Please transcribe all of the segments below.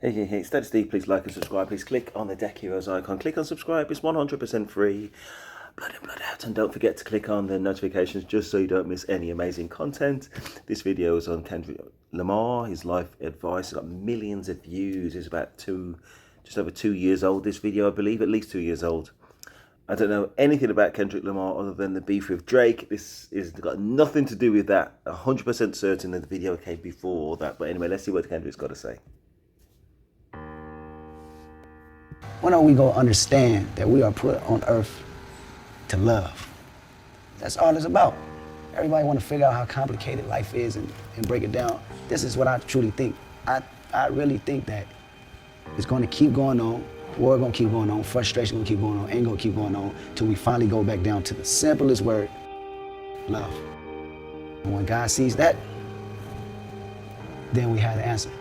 Hey, instead of Steve, please like and subscribe. Please click on the Deck Heroes icon. Click on subscribe. It's 100% free. Blood in, blood out. And don't forget to click on the notifications just so you don't miss any amazing content. This video is on Kendrick Lamar, his life advice. It's got millions of views. It's about just over 2 years old, this video, I believe. At least 2 years old. I don't know anything about Kendrick Lamar other than the beef with Drake. This has got nothing to do with that. 100% certain that the video came before that. But anyway, let's see what Kendrick's got to say. When are we going to understand that we are put on earth to love? That's all it's about. Everybody want to figure out how complicated life is and break it down. This is what I truly think. I really think that it's going to keep going on. War going to keep going on. Frustration going to keep going on. Anger going to keep going on till we finally go back down to the simplest word, love. And when God sees that, then we have the answer.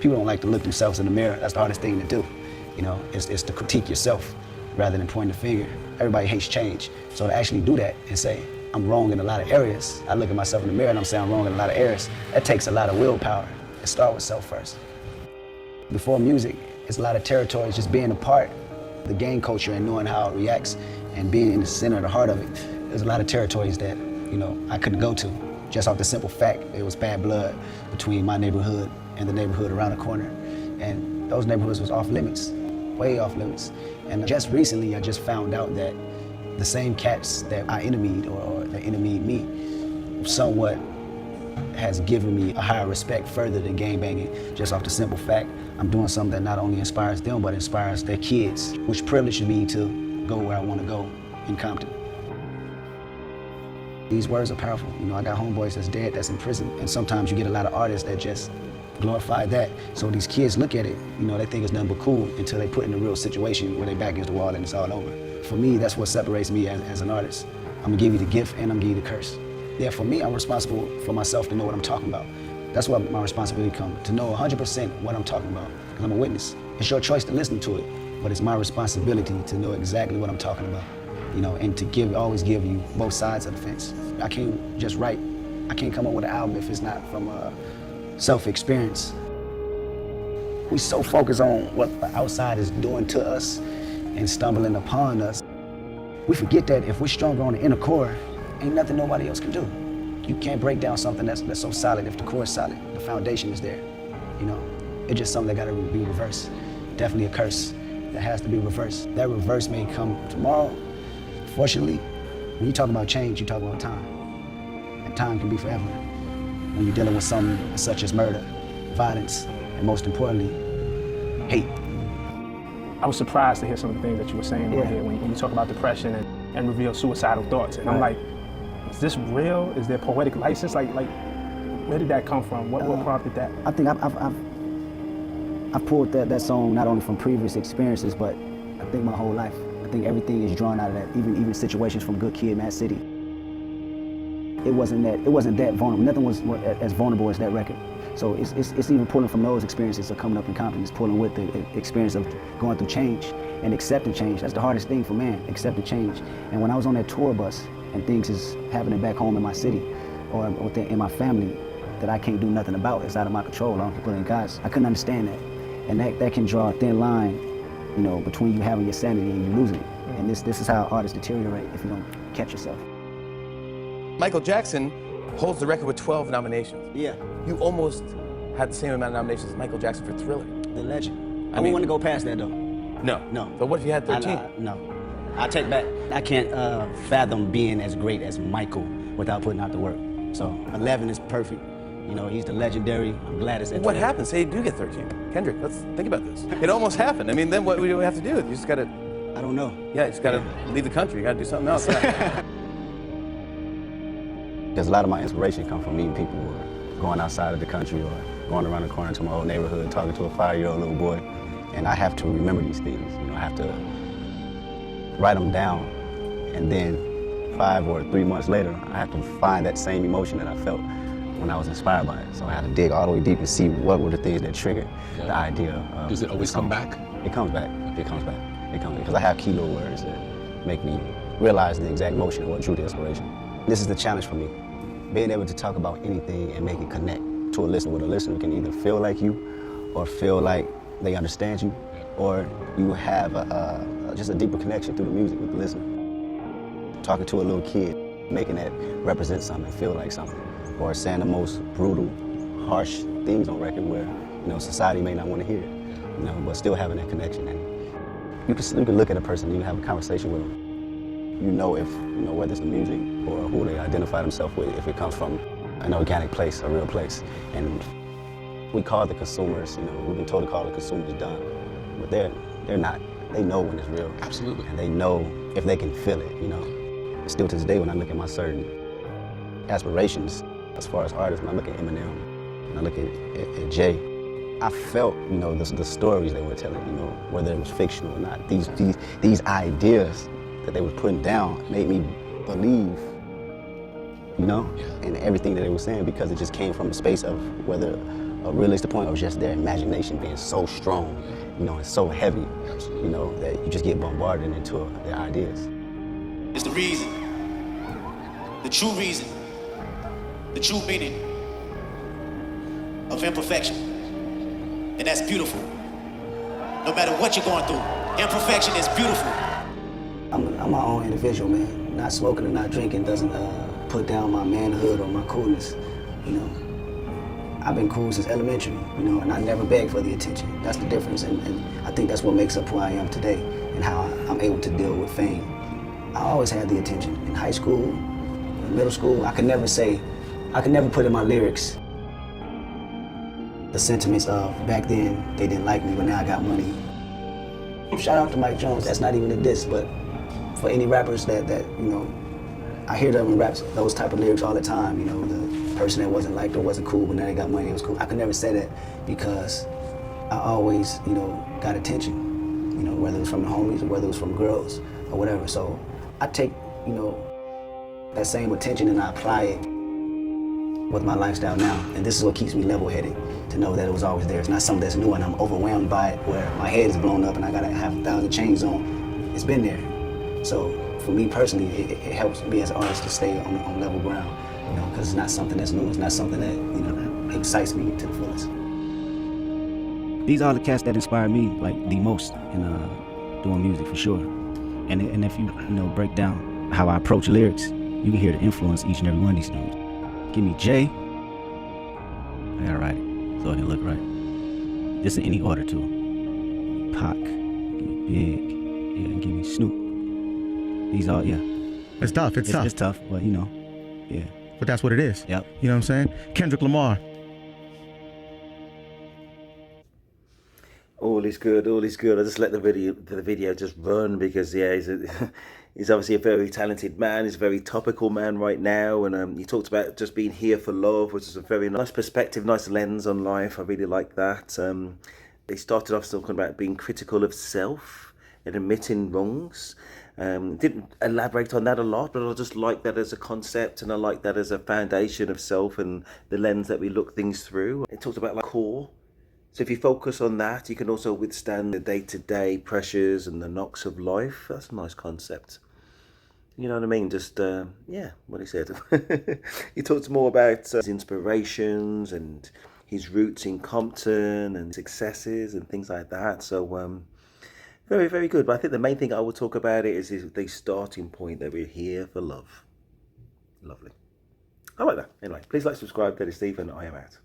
People don't like to look themselves in the mirror. That's the hardest thing to do. You know, it's to critique yourself rather than point the finger. Everybody hates change. So to actually do that and say, I'm wrong in a lot of areas, I look at myself in the mirror and I'm saying I'm wrong in a lot of areas, that takes a lot of willpower. And start with self first. Before music, it's a lot of territories just being a part of the gang culture and knowing how it reacts and being in the center of the heart of it. There's a lot of territories that, you know, I couldn't go to just off the simple fact it was bad blood between my neighborhood and the neighborhood around the corner. And those neighborhoods was off limits. Way off limits. And just recently, I just found out that the same cats that I enemied or that enemied me somewhat has given me a higher respect further than gangbanging, just off the simple fact I'm doing something that not only inspires them, but inspires their kids, which privileged me to go where I want to go in Compton. These words are powerful. You know, I got homeboys that's dead, that's in prison, and sometimes you get a lot of artists that just glorify that. So these kids look at it, you know, they think it's nothing but cool until they put in a real situation where they back against the wall and it's all over. For me, that's what separates me as an artist. I'm gonna give you the gift and I'm gonna give you the curse. Yeah, for me, I'm responsible for myself to know what I'm talking about. That's what my responsibility comes, to know 100% what I'm talking about, because I'm a witness. It's your choice to listen to it, but it's my responsibility to know exactly what I'm talking about, you know, and to always give you both sides of the fence. I can't just write, I can't come up with an album if it's not from self-experience. We so focused on what the outside is doing to us and stumbling upon us. We forget that if we're stronger on the inner core, ain't nothing nobody else can do. You can't break down something that's so solid if the core is solid. The foundation is there, you know. It's just something that gotta be reversed. Definitely a curse that has to be reversed. That reverse may come tomorrow. Fortunately, when you talk about change, you talk about time. And time can be forever. When you're dealing with something such as murder, violence, and most importantly, hate. I was surprised to hear some of the things that you were saying right here when you talk about depression and reveal suicidal thoughts. And I'm like, is this real? Is there poetic license? Like, where did that come from? What prompted that? I think I've pulled that song not only from previous experiences, but I think my whole life. I think everything is drawn out of that, even situations from Good Kid, Mad City. It wasn't that vulnerable. Nothing was as vulnerable as that record. So it's even pulling from those experiences of coming up in Compton. It's pulling with the experience of going through change and accepting change. That's the hardest thing for man, accepting change. And when I was on that tour bus and things is happening back home in my city or in my family that I can't do nothing about, it's out of my control, I don't can put it in God's. I couldn't understand that. And that can draw a thin line, you know, between you having your sanity and you losing it. And this is how artists deteriorate if you don't catch yourself. Michael Jackson holds the record with 12 nominations. Yeah. You almost had the same amount of nominations as Michael Jackson for Thriller. The legend. I don't want to go past that though. No. No. But what if you had 13? No. I take back. I can't fathom being as great as Michael without putting out the work. So 11 is perfect. You know, he's the legendary. I'm glad it's at What 12. happens? Say you do get 13. Kendrick, let's think about this. It almost happened. I mean, then what do we have to do? You just gotta... I don't know. Yeah, you just gotta leave the country. You gotta do something else. Because a lot of my inspiration comes from meeting people who are going outside of the country or going around the corner to my old neighborhood, talking to a 5-year-old little boy. And I have to remember these things. You know, I have to write them down. And then 5 or 3 months later, I have to find that same emotion that I felt when I was inspired by it. So I had to dig all the way deep and see what were the things that triggered the idea of Does it always come back? It comes back. It comes back. It comes back. Because I have key little words that make me realize the exact motion and what drew the inspiration. This is the challenge for me. Being able to talk about anything and make it connect to a listener, where the listener can either feel like you or feel like they understand you, or you have just a deeper connection through the music with the listener. Talking to a little kid, making that represent something, feel like something, or saying the most brutal, harsh things on record where, you know, society may not want to hear it, you know, but still having that connection. And you can look at a person, you can have a conversation with them. You know if, you know, whether it's the music or who they identify themselves with, if it comes from an organic place, a real place. And we call the consumers, you know, we've been told to call the consumers dumb, but they're not. They know when it's real. Absolutely. And they know if they can feel it, you know. And still to this day, when I look at my certain aspirations, as far as artists, when I look at Eminem, when I look at Jay, I felt, you know, the stories they were telling, you know, whether it was fictional or not. These ideas that they were putting down made me believe, you know, in everything that they were saying, because it just came from a space of whether a realistic point or just their imagination being so strong, you know, and so heavy, you know, that you just get bombarded into their ideas. It's the reason, the true reason, the true meaning of imperfection. And that's beautiful. No matter what you're going through, imperfection is beautiful. I'm my own individual, man. Not smoking and not drinking doesn't put down my manhood or my coolness, you know. I've been cool since elementary, you know, and I never begged for the attention. That's the difference, and I think that's what makes up who I am today and how I'm able to deal with fame. I always had the attention. In high school, in middle school, I could never put in my lyrics the sentiments of back then they didn't like me, but now I got money. Shout out to Mike Jones, that's not even a diss, but for any rappers that you know, I hear them in raps, those type of lyrics all the time, you know, the person that wasn't liked or wasn't cool, but now they got money, it was cool. I could never say that because I always, you know, got attention, you know, whether it was from the homies or whether it was from girls or whatever. So I take, you know, that same attention and I apply it with my lifestyle now. And this is what keeps me level-headed, to know that it was always there. It's not something that's new and I'm overwhelmed by it where my head is blown up and I gotta have 1,000 chains on. It's been there. So for me personally, it helps me as an artist to stay on level ground, you know, because it's not something that's new. It's not something that, you know, excites me to the fullest. These are the cats that inspire me like the most in doing music, for sure. And if you know, break down how I approach lyrics, you can hear the influence each and every one of these dudes. Give me Jay, I gotta write it so it can look right. Just in any order too. Pac, give me Big, yeah, and give me Snoop. These all, yeah. It's tough. It's tough. It's tough, but you know, yeah. But that's what it is. Yep. You know what I'm saying? Kendrick Lamar. All is good, all is good. I just let the video just run because, yeah, he's obviously a very talented man. He's a very topical man right now. And he talked about just being here for love, which is a very nice perspective, nice lens on life. I really like that. They started off talking about being critical of self and admitting wrongs. Didn't elaborate on that a lot, but I just like that as a concept, and I like that as a foundation of self and the lens that we look things through. It talked about like core. So if you focus on that, you can also withstand the day-to-day pressures and the knocks of life. That's a nice concept. You know what I mean? Just, yeah, what he said. He talked more about his inspirations and his roots in Compton and successes and things like that. So, very, very good. But I think the main thing I will talk about is the starting point that we're here for love. Lovely. I like that. Anyway, please like, subscribe. That is Steve, and I am out.